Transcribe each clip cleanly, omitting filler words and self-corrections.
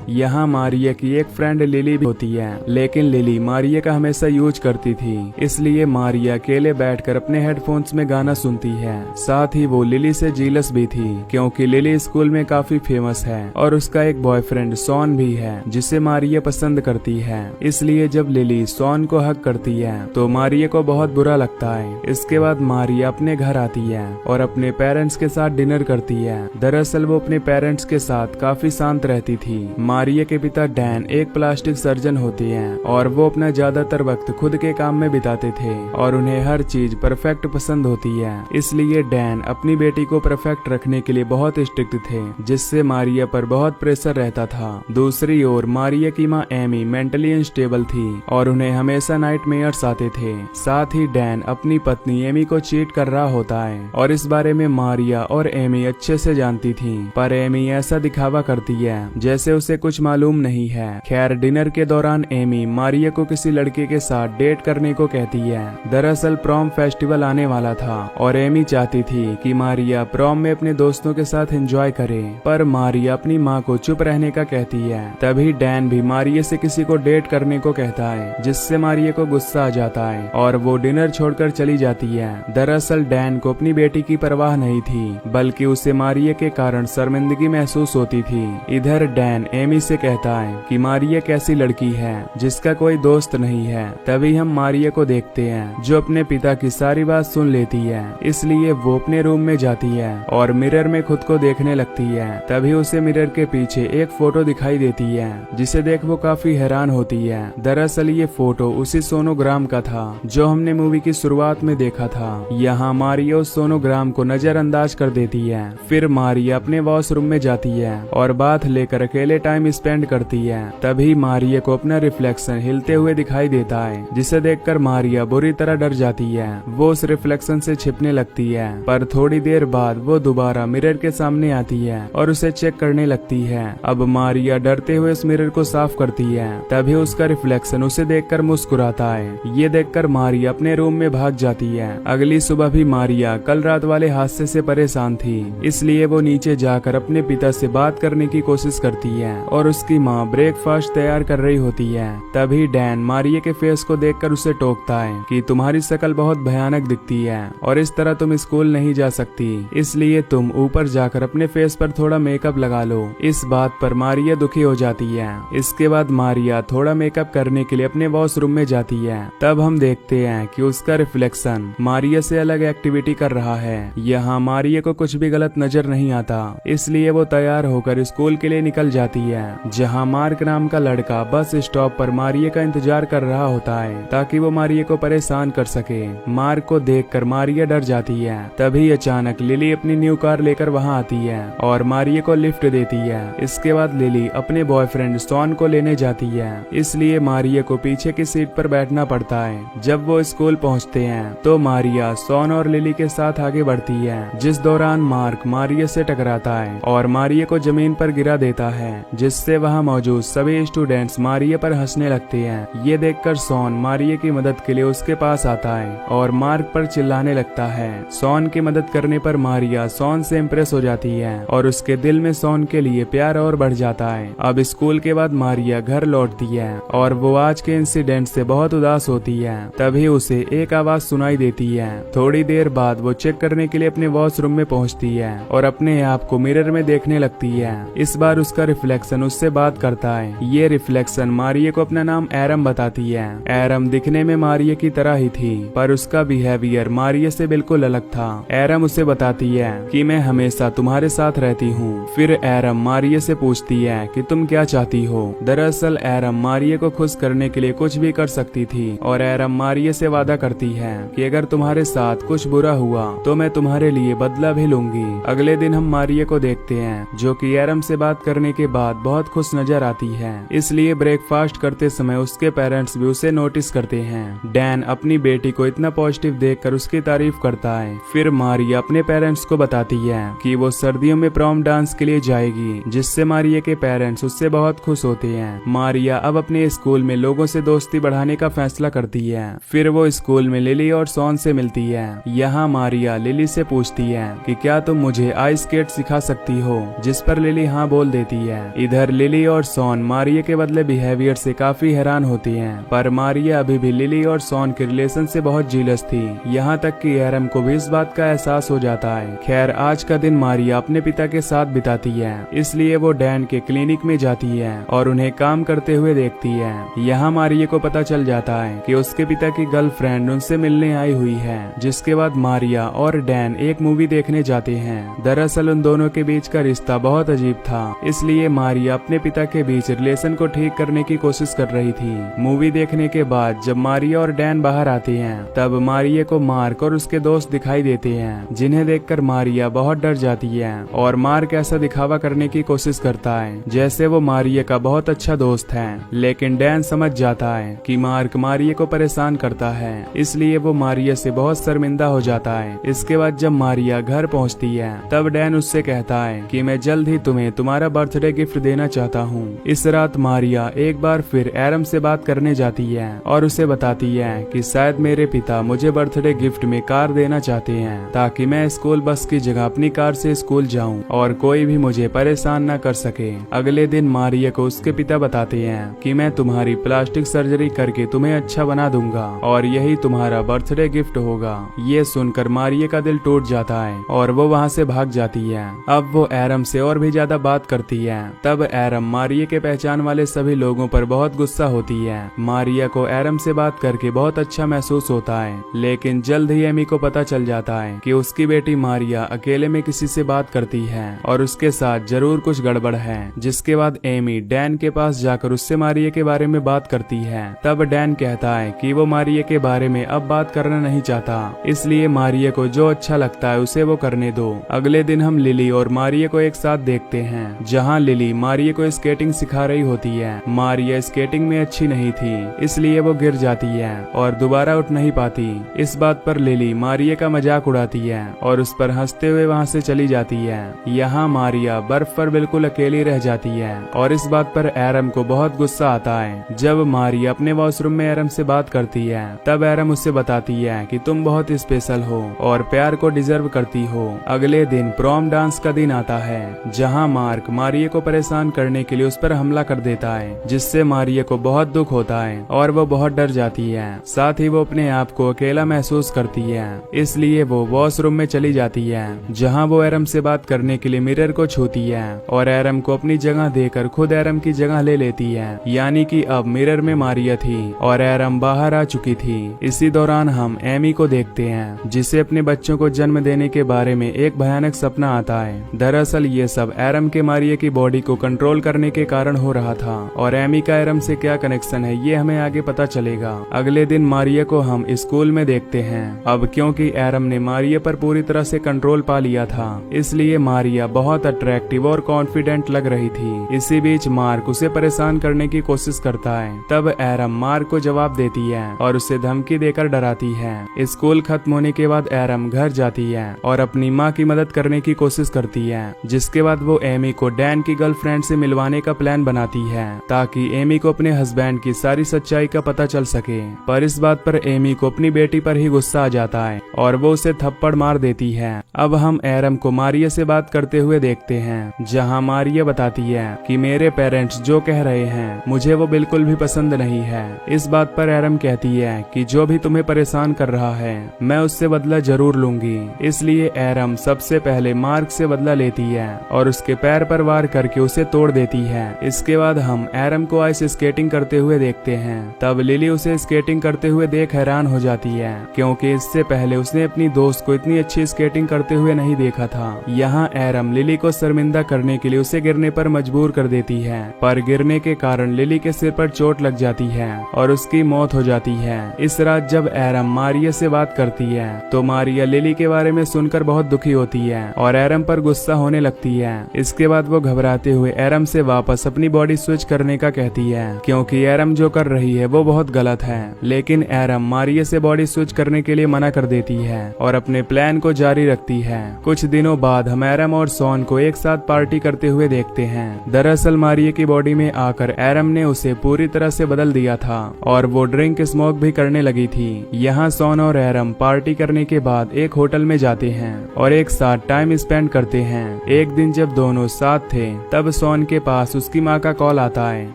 यहाँ मारिया की एक फ्रेंड लिली भी होती है, लेकिन लिली मारिया का हमेशा यूज करती थी, इसलिए मारिया अकेले बैठकर अपने हेडफोन्स में गाना सुनती है। साथ ही वो लिली से जीलस भी थी, क्योंकि लिली स्कूल में काफी फेमस है और उसका एक बॉयफ्रेंड सॉन भी है जिसे मारिया पसंद करती है। इसलिए जब लिली सॉन को हक करती है तो मारिया को बहुत बुरा लगता है। इसके बाद मारिया अपने घर आती है और अपने पेरेंट्स के साथ डिनर करती है। दरअसल वो अपने पेरेंट्स के साथ काफी शांत रहती थी। मारिया के पिता डैन एक प्लास्टिक सर्जन होते हैं और वो अपना ज्यादातर वक्त खुद के काम में बिताते थे और उन्हें हर चीज परफेक्ट पसंद होती है। इसलिए डैन अपनी बेटी को परफेक्ट रखने के लिए बहुत स्ट्रिक्ट थे, जिससे मारिया पर बहुत प्रेशर रहता था। दूसरी ओर मारिया की माँ एमी मेंटली अनस्टेबल थी और उन्हें हमेशा नाइटमेयर्स आते थे। साथ ही डैन अपनी पत्नी एमी को चीट कर रहा होता है और इस बारे में मारिया और एमी अच्छे से जानती थी, पर एमी ऐसा दिखावा करती है जैसे उसे कुछ मालूम नहीं है। खैर डिनर के दौरान एमी मारिया को किसी लड़के के साथ डेट करने को कहती है। दरअसल प्रॉम फेस्टिवल आने वाला था और एमी चाहती थी कि मारिया प्रॉम में अपने दोस्तों के साथ एंजॉय करे, पर मारिया अपनी माँ को चुप रहने का कहती है। तभी डैन भी मारिया से किसी को डेट करने को कहता है, जिससे मारिया को गुस्सा आ जाता है और वो डिनर छोड़कर चली जाती है। दरअसल डैन को अपनी बेटी की परवाह नहीं थी, बल्कि उसे मारिया के कारण शर्मिंदगी महसूस होती थी। इधर डैन एमी से कहता है कि मारिया कैसी लड़की है जिसका कोई दोस्त नहीं है। तभी हम मारिया को देखते हैं जो अपने पिता की सारी बात सुन लेती है, इसलिए वो अपने रूम में जाती है और मिरर में खुद को देखने लगती है। तभी उसे मिरर के पीछे एक फोटो दिखाई देती है, जिसे देख वो काफी हैरान होती है। दरअसल ये फोटो उसी सोनोग्राम का था जो हमने मूवी की शुरुआत में देखा था। यहाँ मारिया उस सोनोग्राम को नजरअंदाज कर देती है। फिर मारिया अपने वॉशरूम में जाती है और बात लेकर अकेले टाइम स्पेंड करती है। तभी मारिया को अपना रिफ्लेक्शन हिलते हुए दिखाई देता है, जिसे देखकर मारिया बुरी तरह डर जाती है। वो उस रिफ्लेक्शन से छिपने लगती है, पर थोड़ी देर बाद वो दोबारा मिरर के सामने आती है और उसे चेक करने लगती है। अब मारिया डरते हुए उस मिरर को साफ करती है। तभी उसका रिफ्लेक्शन उसे देखकर मुस्कुराता है। ये देखकर मारिया अपने रूम में भाग जाती है। अगली सुबह भी मारिया कल रात वाले हादसे से परेशान थी, इसलिए वो नीचे जाकर अपने पिता से बात करने की कोशिश करती है और उसकी माँ ब्रेकफास्ट तैयार कर रही होती है। तभी डैन मारिया के फेस को देखकर उसे टोकता है कि तुम्हारी शक्ल बहुत भयानक दिखती है और इस तरह तुम स्कूल नहीं जा सकती, इसलिए तुम ऊपर जाकर अपने फेस पर थोड़ा मेकअप लगा लो। इस बात पर मारिया दुखी हो जाती है। इसके बाद मारिया थोड़ा मेकअप करने के लिए अपने वॉशरूम में जाती है। तब हम देखते हैं कि उसका रिफ्लेक्शन मारिया से अलग एक्टिविटी कर रहा है। यहाँ मारिया को कुछ भी गलत नजर नहीं आता, इसलिए वो तैयार होकर स्कूल के लिए निकल जाती है, जहाँ मार्क नाम का लड़का बस स्टॉप पर मारिया का इंतजार कर रहा होता है ताकि वो मारिया को परेशान कर सके। मार्क को देखकर मारिया डर जाती है। तभी अचानक लिली अपनी न्यू कार लेकर वहाँ आती है और मारिया को लिफ्ट देती है। इसके बाद लिली अपने बॉयफ्रेंड सॉन को लेने जाती है, इसलिए मारिया को पीछे की सीट पर बैठना पड़ता है। जब वो स्कूल पहुँचते हैं तो मारिया सॉन और लिली के साथ आगे बढ़ती है, जिस दौरान मार्क मारिया से टकराता है और मारिया को जमीन पर गिरा देता है, जिससे वहाँ मौजूद सभी स्टूडेंट्स मारिया पर हंसने लगते हैं। ये देखकर सॉन मारिया की मदद के लिए उसके पास आता है और मार्क पर चिल्लाने लगता है। सॉन की मदद करने पर मारिया सॉन से इम्प्रेस हो जाती है और उसके दिल में सॉन के लिए प्यार और बढ़ जाता है। अब स्कूल के बाद मारिया घर लौटती है और वो आज के इंसिडेंट से बहुत उदास होती है। तभी उसे एक आवाज सुनाई देती है। थोड़ी देर बाद वो चेक करने के लिए अपने वॉशरूम में पहुंचती है और अपने आप को मिरर में देखने लगती है। इस बार उसका रिफ्लेक्शन उससे बात करता है। ये रिफ्लेक्शन मारिया को अपना नाम एरम बताती है। एरम दिखने में मारिया की तरह ही थी, पर उसका बिहेवियर मारिया से बिल्कुल अलग था। एरम उसे बताती है कि मैं हमेशा तुम्हारे साथ रहती हूँ। फिर एरम मारिया से पूछती है कि तुम क्या चाहती हो। दरअसल एरम मारिया को खुश करने के लिए कुछ भी कर सकती थी और एरम मारिया से वादा करती है कि अगर तुम्हारे साथ कुछ बुरा हुआ तो मैं तुम्हारे लिए बदला भी लूंगी। अगले दिन हम मारिया को देखते हैं जो कि एरम से बात करने के बाद बहुत खुश नजर आती है, इसलिए ब्रेकफास्ट करते समय उसके पेरेंट्स भी उसे नोटिस करते हैं। डैन अपनी बेटी को इतना पॉजिटिव देखकर उसकी तारीफ करता है। फिर मारिया अपने पेरेंट्स को बताती है कि वो सर्दियों में प्रॉम डांस के लिए जाएगी, जिससे मारिया के पेरेंट्स उससे बहुत खुश होते हैं। मारिया अब अपने स्कूल में लोगों से दोस्ती बढ़ाने का फैसला करती है। फिर वो स्कूल में लिली और सॉन से मिलती है। यहाँ मारिया लिली से पूछती है कि क्या तुम मुझे आइस स्केट सिखा सकती हो, जिस पर लिली हाँ बोल देती है। इधर लिली और सॉन मारिया के बदले बिहेवियर से काफी हैरान होती हैं, पर मारिया अभी भी लिली और सॉन के रिलेशन से बहुत जीलस थी। यहाँ तक कि एरम को भी इस बात का एहसास हो जाता है। खैर आज का दिन मारिया अपने पिता के साथ बिताती है, इसलिए वो डैन के क्लिनिक में जाती है और उन्हें काम करते हुए देखती है। यहाँ मारिया को पता चल जाता है कि उसके पिता की गर्लफ्रेंड उनसे मिलने आई हुई है, जिसके बाद मारिया और डैन एक मूवी देखने जाते हैं। दरअसल उन दोनों के बीच का रिश्ता बहुत अजीब था, इसलिए मारिया अपने पिता के बीच रिलेशन को ठीक करने की कोशिश कर रही थी। मूवी देखने के बाद जब मारिया और डैन बाहर आते हैं तब मारिया को मार्क और उसके दोस्त दिखाई देते हैं, जिन्हें देखकर मारिया बहुत डर जाती है और मार्क ऐसा दिखावा करने की कोशिश करता है जैसे वो मारिया का बहुत अच्छा दोस्त है। लेकिन डैन समझ जाता है कि मार्क मारिया को परेशान करता है, इसलिए वो मारिया से बहुत शर्मिंदा हो जाता है। इसके बाद जब मारिया घर पहुंचती है तब डैन उससे कहता है कि मैं जल्द ही तुम्हें तुम्हारा बर्थडे गिफ्ट देना चाहता हूँ। इस रात मारिया एक बार फिर एरम से बात करने जाती है और उसे बताती है कि शायद मेरे पिता मुझे बर्थडे गिफ्ट में कार देना चाहते हैं ताकि मैं स्कूल बस की जगह अपनी कार से स्कूल जाऊं और कोई भी मुझे परेशान न कर सके। अगले दिन मारिया को उसके पिता बताते हैं कि मैं तुम्हारी प्लास्टिक सर्जरी करके तुम्हें अच्छा बना दूंगा और यही तुम्हारा बर्थडे गिफ्ट होगा। ये सुनकर मारिया का दिल टूट जाता है और वो वहाँ से भाग जाती है। अब वो एरम से और भी ज्यादा बात करती है। तब एरम मारिया के पहचान वाले सभी लोगों पर बहुत गुस्सा होती है। मारिया को एरम से बात करके बहुत अच्छा महसूस होता है, लेकिन जल्द ही एमी को पता चल जाता है कि उसकी बेटी मारिया अकेले में किसी से बात करती है और उसके साथ जरूर कुछ गड़बड़ है। जिसके बाद एमी डैन के पास जाकर उससे मारिया के बारे में बात करती है। तब डैन कहता है कि वो मारिया के बारे में अब बात करना नहीं चाहता, इसलिए मारिया को जो अच्छा लगता है उसे वो करने दो। अगले दिन हम लिली और मारिया को एक साथ देखते हैं, जहाँ लिली मारिया को स्केटिंग सिखा रही होती है। मारिया स्केटिंग में अच्छी नहीं थी, इसलिए वो गिर जाती है और दोबारा उठ नहीं पाती। इस बात पर लिली मारिया का मजाक उड़ाती है और उस पर हंसते हुए वहाँ से चली जाती है। यहाँ मारिया बर्फ पर बिल्कुल अकेली रह जाती है और इस बात पर एरम को बहुत गुस्सा आता है। जब मारिया अपने वॉशरूम में एरम से बात करती है तब एरम उससे बताती है कि तुम बहुत स्पेशल हो और प्यार को डिजर्व करती हो। अगले दिन प्रॉम डांस का दिन आता है, जहाँ मार्क मारिया को परेशान करने के लिए उस पर हमला कर देता है, जिससे मारिया को बहुत दुख होता है और वो बहुत डर जाती है। साथ ही वो अपने आप को अकेला महसूस करती है, इसलिए वो वॉशरूम में चली जाती है, जहाँ वो एरम से बात करने के लिए मिरर को छूती है और एरम को अपनी जगह देकर खुद एरम की जगह ले लेती है। यानी कि अब मिरर में मारिया थी और एरम बाहर आ चुकी थी। इसी दौरान हम एमी को देखते हैं, जिसे अपने बच्चों को जन्म देने के बारे में एक भयानक सपना आता है। दरअसल ये सब एरम के मारिया की बॉडी को कंट्रोल करने के कारण हो रहा था और एमी का एरम से क्या कनेक्शन है ये हमें आगे पता चलेगा। अगले दिन मारिया को हम स्कूल में देखते हैं। अब क्योंकि एरम ने मारिया पर पूरी तरह से कंट्रोल पा लिया था, इसलिए मारिया बहुत अट्रैक्टिव और कॉन्फिडेंट लग रही थी। इसी बीच मार्क उसे परेशान करने की कोशिश करता है। तब एरम मार्क को जवाब देती है और उसे धमकी देकर डराती है। स्कूल खत्म होने के बाद एरम घर जाती है और अपनी माँ की मदद करने की कोशिश करती है, जिसके बाद वो एमी को डैन की गर्लफ्रेंड से मिलवाने का प्लान बनाती है ताकि एमी को अपने हस्बैंड की सारी सच्चाई का पता चल सके। पर इस बात पर एमी को अपनी बेटी पर ही गुस्सा आ जाता है और वो उसे थप्पड़ मार देती है। अब हम एरम को मारिया से बात करते हुए देखते हैं, जहाँ मारिया बताती है कि मेरे पेरेंट्स जो कह रहे हैं मुझे वो बिल्कुल भी पसंद नहीं है। इस बात पर एरम कहती है कि जो भी तुम्हें परेशान कर रहा है मैं उससे बदला जरूर लूंगी। इसलिए एरम सबसे पहले मार्क से बदला लेती है और उसके पैर पर वार करके उसे तोड़ देती है। इसके बाद हम एरम को आइस स्केटिंग करते हुए देखते हैं। तब लिली उसे स्केटिंग करते हुए देख हैरान हो जाती है, क्योंकि इससे पहले उसने अपनी दोस्त को इतनी अच्छी स्केटिंग करते हुए नहीं देखा था। यहाँ एरम लिली को शर्मिंदा करने के लिए उसे गिरने पर मजबूर कर देती है, पर गिरने के कारण लिली के सिर पर चोट लग जाती है और उसकी मौत हो जाती है। इस रात जब एरम मारिया से बात करती है तो मारिया लिली के बारे में सुनकर बहुत दुखी होती है और एरम पर गुस्सा होने लगती है। इसके बाद वो घबराते हुए एरम से वापस अपनी बॉडी स्विच करने का कहती है, क्योंकि एरम जो कर रही है वो बहुत गलत है। लेकिन एरम मारिया से बॉडी स्विच करने के लिए मना कर देती है और अपने प्लान को जारी रखती है। कुछ दिनों बाद हम एरम और सॉन को एक साथ पार्टी करते हुए देखते हैं। दरअसल मारिया की बॉडी में आकर एरम ने उसे पूरी तरह से बदल दिया था और वो ड्रिंक स्मोक भी करने लगी थी। यहाँ सॉन और एरम पार्टी करने के बाद एक होटल में जाते हैं और एक साथ टाइम स्पेंड करते हैं। एक दिन जब दोनों साथ थे तब सॉन के पास उसकी माँ का कॉल आता है,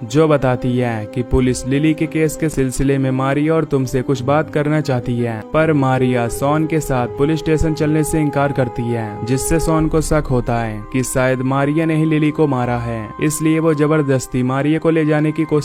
जो बताती है कि पुलिस लिली के केस के सिलसिले में मारिया और तुमसे कुछ बात करना चाहती है। पर मारिया सॉन के साथ पुलिस स्टेशन चलने से इनकार करती है, जिससे सॉन को शक होता है कि शायद मारिया ने ही लिली को मारा है। इसलिए वो जबरदस्ती मारिया को ले जाने की कोशिश